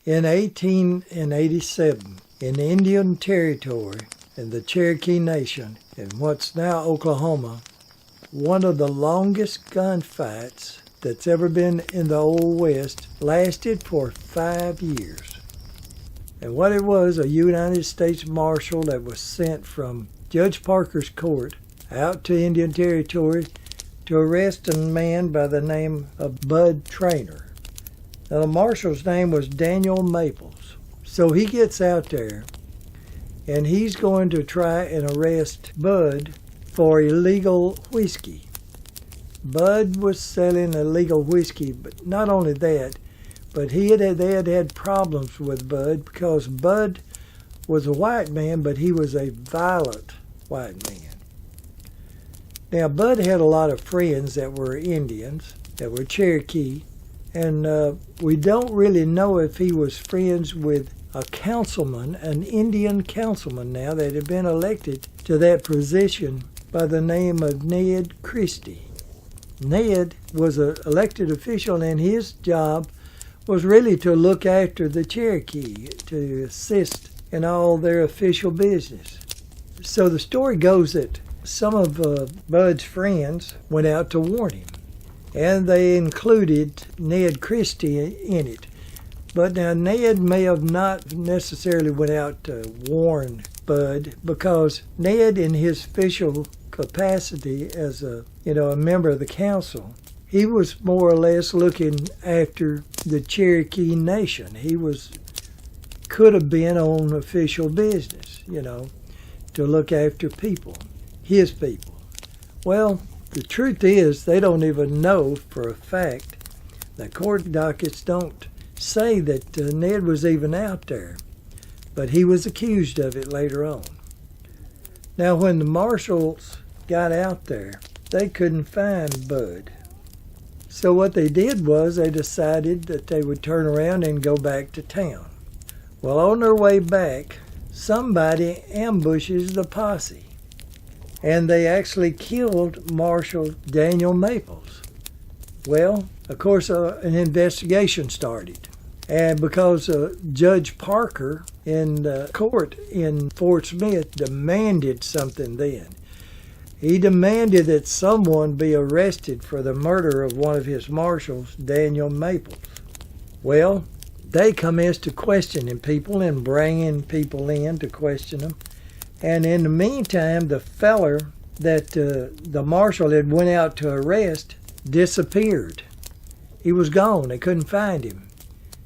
In 1887, in Indian Territory, in the Cherokee Nation, in what's now Oklahoma, one of the longest gunfights that's ever been in the Old West lasted for 5 years. And what it was, a United States Marshal that was sent from Judge Parker's court out to Indian Territory to arrest a man by the name of Bud Traynor. Now, the marshal's name was Daniel Maples. So he gets out there, and he's going to try and arrest Bud for illegal whiskey. Bud was selling illegal whiskey, but not only that, but they had problems with Bud because Bud was a white man, but he was a violent white man. Now, Bud had a lot of friends that were Indians, that were Cherokee, and we don't really know if he was friends with a councilman, an Indian councilman now that had been elected to that position by the name of Ned Christie. Ned was an elected official, and his job was really to look after the Cherokee, to assist in all their official business. So the story goes that some of Bud's friends went out to warn him, and they included Ned Christie in it. But now Ned may have not necessarily went out to warn Bud, because Ned, in his official capacity as a member of the council, he was more or less looking after the Cherokee Nation. He could have been on official business, to look after people, his people. Well, the truth is they don't even know for a fact. The court dockets don't say that Ned was even out there, but he was accused of it later on. Now, when the marshals got out there, they couldn't find Bud. So what they did was they decided that they would turn around and go back to town. Well, on their way back, somebody ambushes the posse, and they actually killed Marshal Daniel Maples. Well, of course, an investigation started. And because Judge Parker in the court in Fort Smith demanded something then. He demanded that someone be arrested for the murder of one of his marshals, Daniel Maples. Well, they commenced to questioning people and bringing people in to question them. And in the meantime, the feller that the marshal had went out to arrest disappeared. He was gone. They couldn't find him.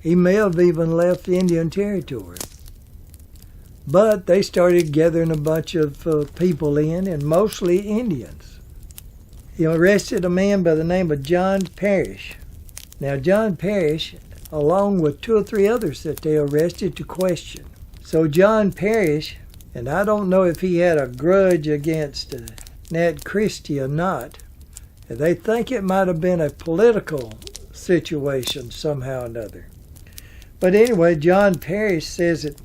He may have even left Indian Territory. But they started gathering a bunch of people in, and mostly Indians. He arrested a man by the name of John Parrish. Now, John Parrish, along with 2 or 3 others that they arrested to question. So John Parrish, and I don't know if he had a grudge against Ned Christie or not. They think it might have been a political situation somehow or another. But anyway, John Parrish says that,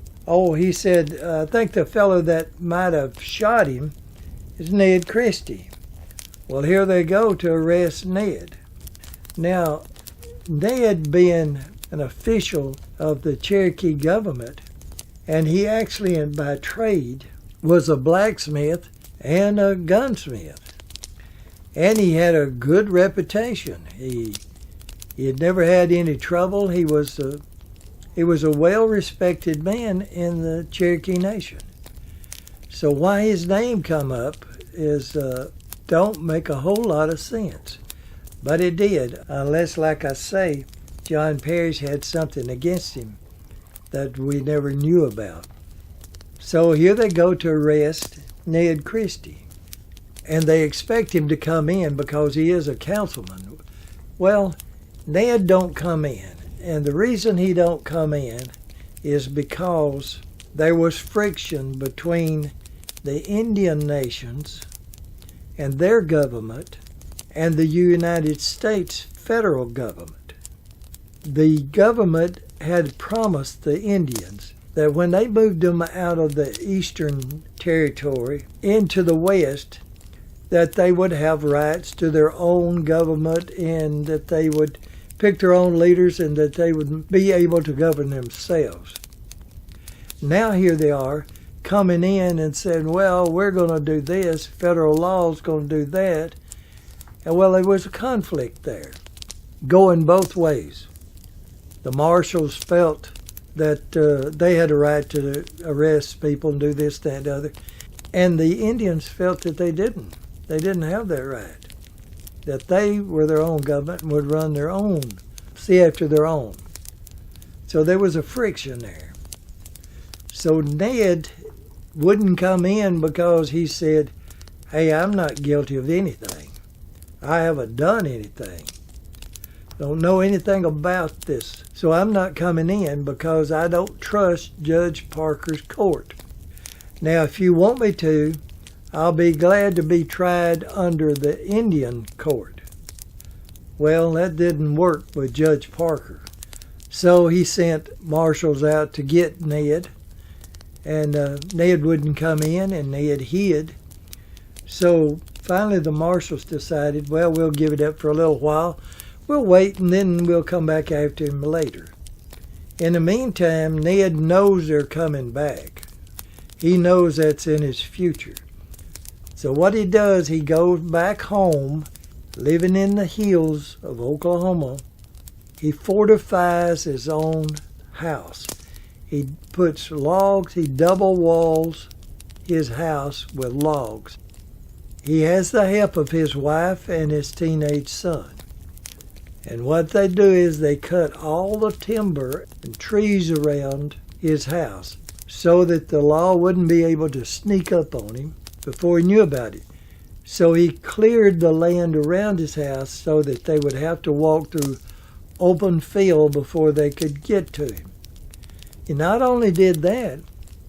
he said, I think the fellow that might have shot him is Ned Christie. Well, here they go to arrest Ned. Now, Ned being an official of the Cherokee government, and he actually, by trade, was a blacksmith and a gunsmith. And he had a good reputation. He had never had any trouble. He was a well-respected man in the Cherokee Nation. So why his name come up is don't make a whole lot of sense. But it did, unless, like I say, John Parrish had something against him that we never knew about. So here they go to arrest Ned Christie. And they expect him to come in because he is a councilman. Well, Ned don't come in. And the reason he don't come in is because there was friction between the Indian nations and their government and the United States federal government. The government had promised the Indians that when they moved them out of the Eastern Territory into the West, that they would have rights to their own government and that they would pick their own leaders and that they would be able to govern themselves. Now here they are coming in and saying, well, we're going to do this, federal law is going to do that. And well, there was a conflict there, going both ways. The marshals felt that they had a right to arrest people and do this, that, and the other. And the Indians felt that they didn't. They didn't have that right. That they were their own government and would run their own, see after their own. So there was a friction there. So Ned wouldn't come in because he said, hey, I'm not guilty of anything. I haven't done anything. Don't know anything about this. So I'm not coming in because I don't trust Judge Parker's court. Now, if you want me to, I'll be glad to be tried under the Indian court. Well, that didn't work with Judge Parker. So he sent marshals out to get Ned. And Ned wouldn't come in, and Ned hid. So finally the marshals decided, well, we'll give it up for a little while. We'll wait, and then we'll come back after him later. In the meantime, Ned knows they're coming back. He knows that's in his future. So what he does, he goes back home, living in the hills of Oklahoma. He fortifies his own house. He puts logs, he double walls his house with logs. He has the help of his wife and his teenage son. And what they do is they cut all the timber and trees around his house so that the law wouldn't be able to sneak up on him before he knew about it. So he cleared the land around his house so that they would have to walk through open field before they could get to him. He not only did that,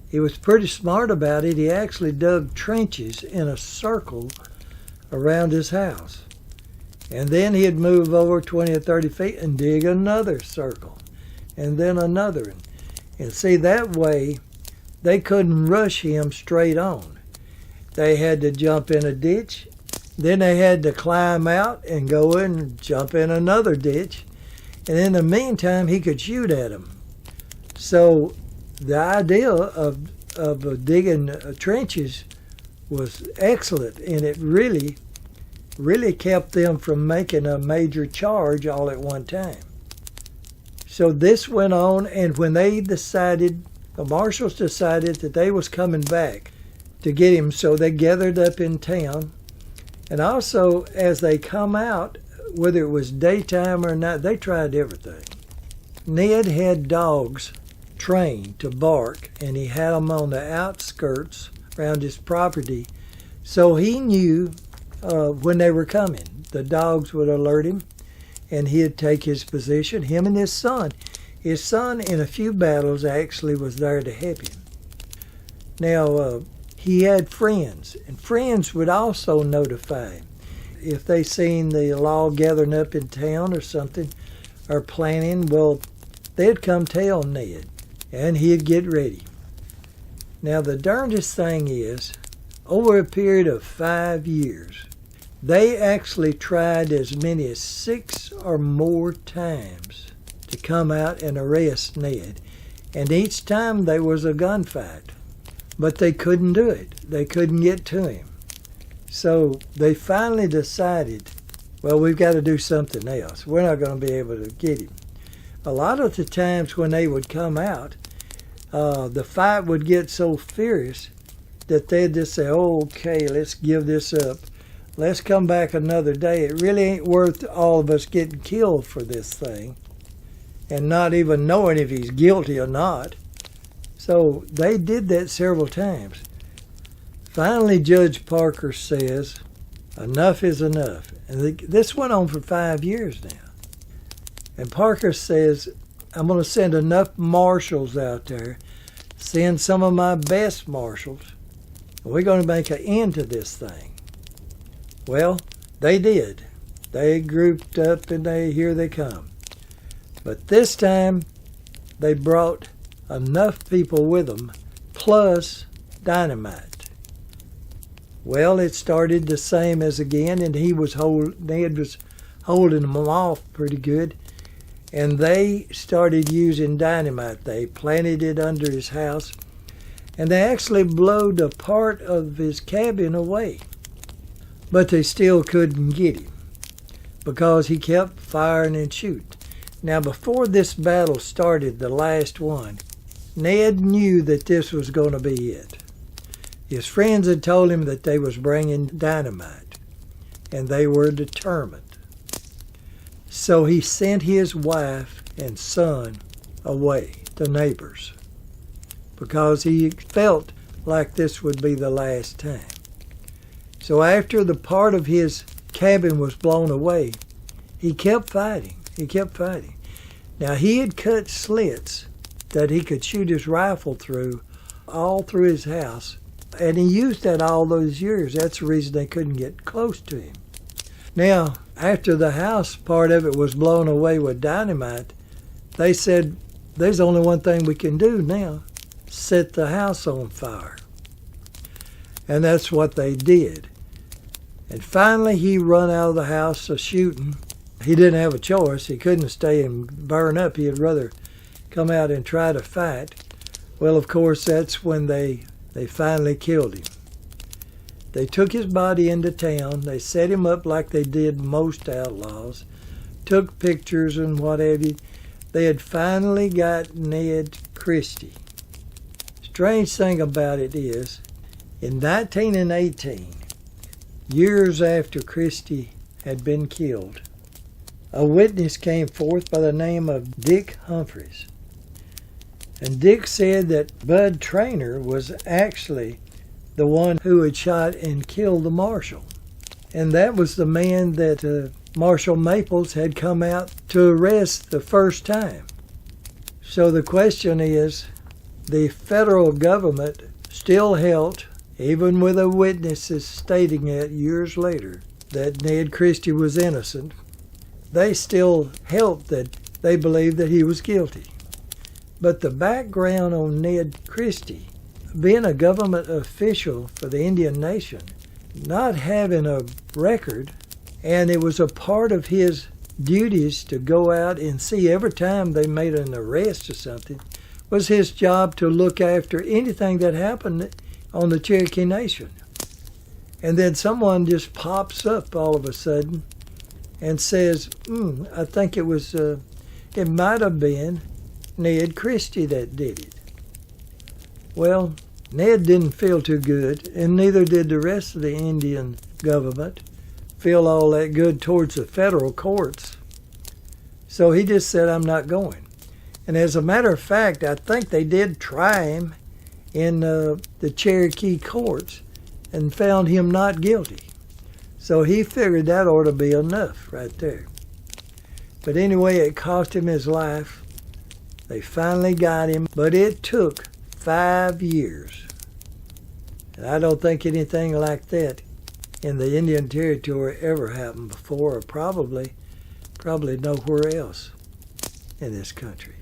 he was pretty smart about it. He actually dug trenches in a circle around his house. And then he'd move over 20 or 30 feet and dig another circle. And then another. And see, that way, they couldn't rush him straight on. They had to jump in a ditch. Then they had to climb out and go in and jump in another ditch. And in the meantime, he could shoot at them. So the idea of digging trenches was excellent, and it really kept them from making a major charge all at one time. So this went on, and when they decided, the marshals decided that they was coming back to get him, so they gathered up in town. And also, as they come out, whether it was daytime or night, they tried everything. Ned had dogs trained to bark, and he had them on the outskirts around his property, so he knew when they were coming. The dogs would alert him, and he'd take his position, him and his son. His son, in a few battles, actually was there to help him. Now, he had friends, and friends would also notify him. If they seen the law gathering up in town or something, or planning, well, they'd come tell Ned, and he'd get ready. Now, the darndest thing is, over a period of 5 years, they actually tried as many as 6 or more times to come out and arrest Ned. And each time there was a gunfight. But they couldn't do it. They couldn't get to him. So they finally decided, well, we've got to do something else. We're not going to be able to get him. A lot of the times when they would come out, the fight would get so furious that they'd just say, oh, okay, let's give this up. Let's come back another day. It really ain't worth all of us getting killed for this thing and not even knowing if he's guilty or not. So they did that several times. Finally, Judge Parker says, enough is enough. And this went on for 5 years now. And Parker says, I'm going to send enough marshals out there, send some of my best marshals. We're going to make an end to this thing. Well, they did. They grouped up and here they come. But this time, they brought enough people with them, plus dynamite. Well, it started the same as again, and Ned was holding them off pretty good. and they started using dynamite. They planted it under his house, and they actually blowed a part of his cabin away. But they still couldn't get him because he kept firing and shooting. Now, before this battle started, the last one, Ned knew that this was going to be it. His friends had told him that they was bringing dynamite, and they were determined. So he sent his wife and son away to neighbors because he felt like this would be the last time. So after the part of his cabin was blown away, he kept fighting. He kept fighting. Now, he had cut slits that he could shoot his rifle through all through his house, and he used that all those years. That's the reason they couldn't get close to him. Now, after the house part of it was blown away with dynamite, they said, there's only one thing we can do now, set the house on fire. And that's what they did. And finally he run out of the house shooting. He didn't have a choice. He couldn't stay and burn up. He'd rather come out and try to fight. Well, of course, that's when they finally killed him. They took his body into town. They set him up like they did most outlaws, took pictures and what have you. They had finally got Ned Christie. Strange thing about it is, in 1918, years after Christie had been killed, a witness came forth by the name of Dick Humphreys. And Dick said that Bud Traynor was actually the one who had shot and killed the marshal. And that was the man that Marshal Maples had come out to arrest the first time. So the question is, the federal government still held, even with the witnesses stating it years later, that Ned Christie was innocent, they still held that they believed that he was guilty. But the background on Ned Christie, being a government official for the Indian Nation, not having a record, and it was a part of his duties to go out and see every time they made an arrest or something, was his job to look after anything that happened on the Cherokee Nation. And then someone just pops up all of a sudden and says, I think it might have been Ned Christie that did it. Well, Ned didn't feel too good, and neither did the rest of the Indian government feel all that good towards the federal courts. So he just said, I'm not going. And as a matter of fact, I think they did try him in the Cherokee courts and found him not guilty. So he figured that ought to be enough right there. But anyway, it cost him his life. They finally got him, but it took 5 years. And I don't think anything like that in the Indian Territory ever happened before, or probably nowhere else in this country.